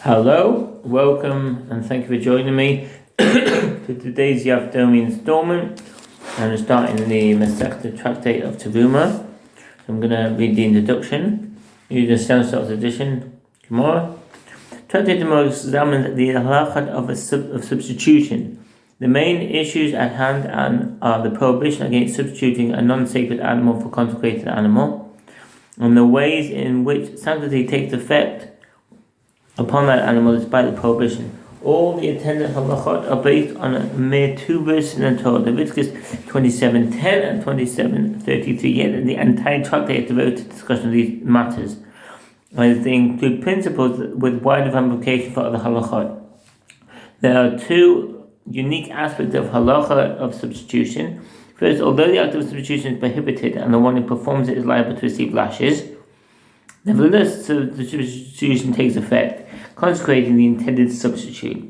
Hello, welcome, and thank you for joining me to today's Yavdomi installment. I'm starting the Masechta Tractate of Teruma. So I'm going to read the introduction. Using the Steinsaltz edition. Gemara. Tractate Teruma examines the halakha of substitution. The main issues at hand are the prohibition against substituting a non-sacred animal for consecrated animal, and the ways in which sanctity takes effect upon that animal despite the prohibition. All the attendant halachot are based on a mere two verses in the Torah, Leviticus 27:10 and 27:33. Yet the entire tractate is devoted to discussion of these matters, as they include principles with wider ramifications for other halachot. There are two unique aspects of halacha of substitution. First, although the act of substitution is prohibited and the one who performs it is liable to receive lashes, nevertheless, the substitution takes effect, consecrating the intended substitute.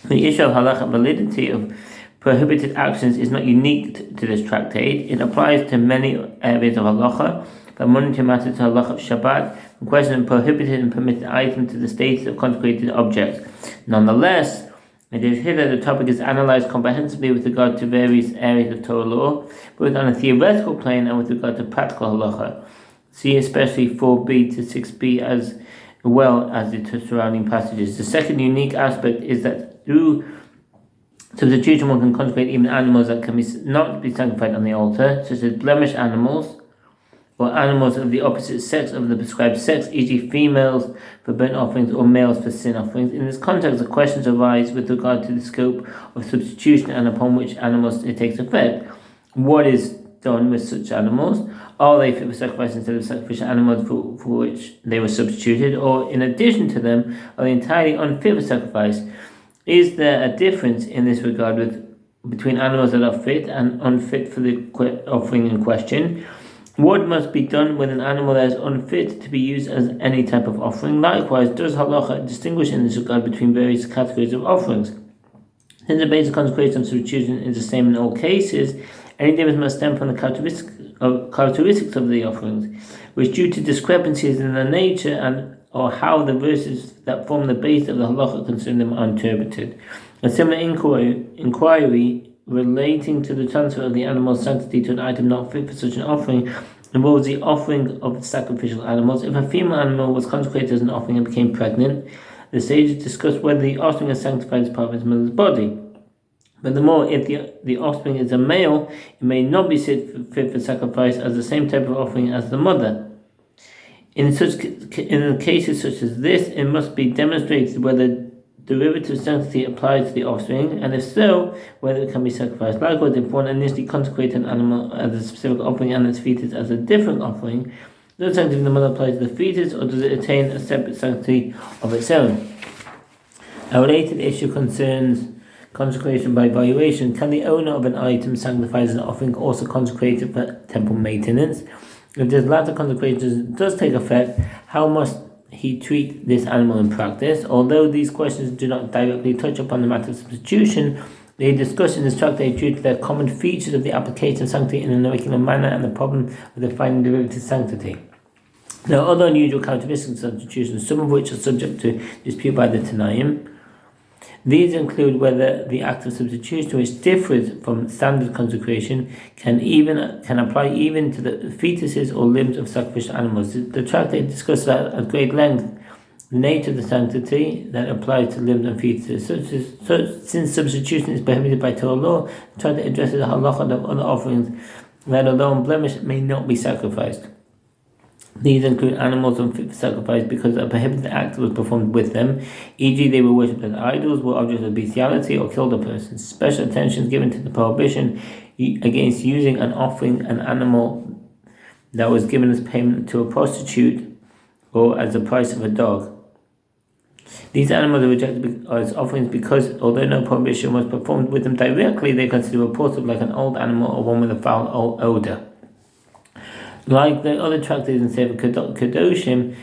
The issue of halacha validity of prohibited actions is not unique to this tractate. It applies to many areas of halacha, from monetary matters to halacha of Shabbat, from question of prohibited and permitted items to the status of consecrated objects. Nonetheless, it is here that the topic is analyzed comprehensively with regard to various areas of Torah law, both on a theoretical plane and with regard to practical halacha. See especially 4b to 6b as well as the surrounding passages. The second unique aspect is that through substitution one can consecrate even animals that can not be sanctified on the altar, such as blemished animals or animals of the opposite sex of the prescribed sex, e.g. females for burnt offerings or males for sin offerings. In this context, the questions arise with regard to the scope of substitution and upon which animals it takes effect. What is done with such animals? Are they fit for sacrifice instead of sacrificial animals for which they were substituted, or in addition to them, are they entirely unfit for sacrifice? Is there a difference in this regard between animals that are fit and unfit for the offering in question? What must be done with an animal that is unfit to be used as any type of offering? Likewise, does halacha distinguish in this regard between various categories of offerings? Since the basic consecration of substitution is the same in all cases, any difference must stem from the characteristics of the offerings, which, due to discrepancies in their nature and or how the verses that form the base of the halacha concern them are interpreted. A similar inquiry relating to the transfer of the animal's sanctity to an item not fit for such an offering involves the offering of sacrificial animals. If a female animal was consecrated as an offering and became pregnant, the sages discussed whether the offspring is sanctified as part of its mother's body. Furthermore, if the offspring is a male, it may not be fit for sacrifice as the same type of offering as the mother. In cases such as this, it must be demonstrated whether derivative sanctity applies to the offspring, and if so, whether it can be sacrificed. Likewise, if one initially consecrated an animal as a specific offering and its fetus as a different offering, does sanctity of the mother apply to the fetus, or does it attain a separate sanctity of its own? A related issue concerns consecration by valuation. Can the owner of an item sanctified as an offering also consecrate it for temple maintenance? If this latter consecration does take effect, how must he treat this animal in practice? Although these questions do not directly touch upon the matter of substitution, they discuss in this tractate due to their common features of the application of sanctity in an irregular manner and the problem of defining derivative sanctity. There are other unusual characteristics of substitution, some of which are subject to dispute by the Tanaim. These include whether the act of substitution, which differs from standard consecration, can apply even to the fetuses or limbs of sacrificial animals. The tractate discusses at great length the nature of the sanctity that applies to limbs and fetuses. Since substitution is prohibited by Torah law, the tractate addresses the halacha of other offerings that, although unblemished, may not be sacrificed. These include animals unfit for sacrifice because a prohibited act was performed with them, e.g. they were worshipped as idols, were objects of bestiality, or killed a person. Special attention is given to the prohibition against using and offering an animal that was given as payment to a prostitute or as the price of a dog. These animals are rejected as offerings because, although no prohibition was performed with them directly, they are considered repulsive like an old animal or one with a foul odor. Like the other tractates in Sefer Kedoshim,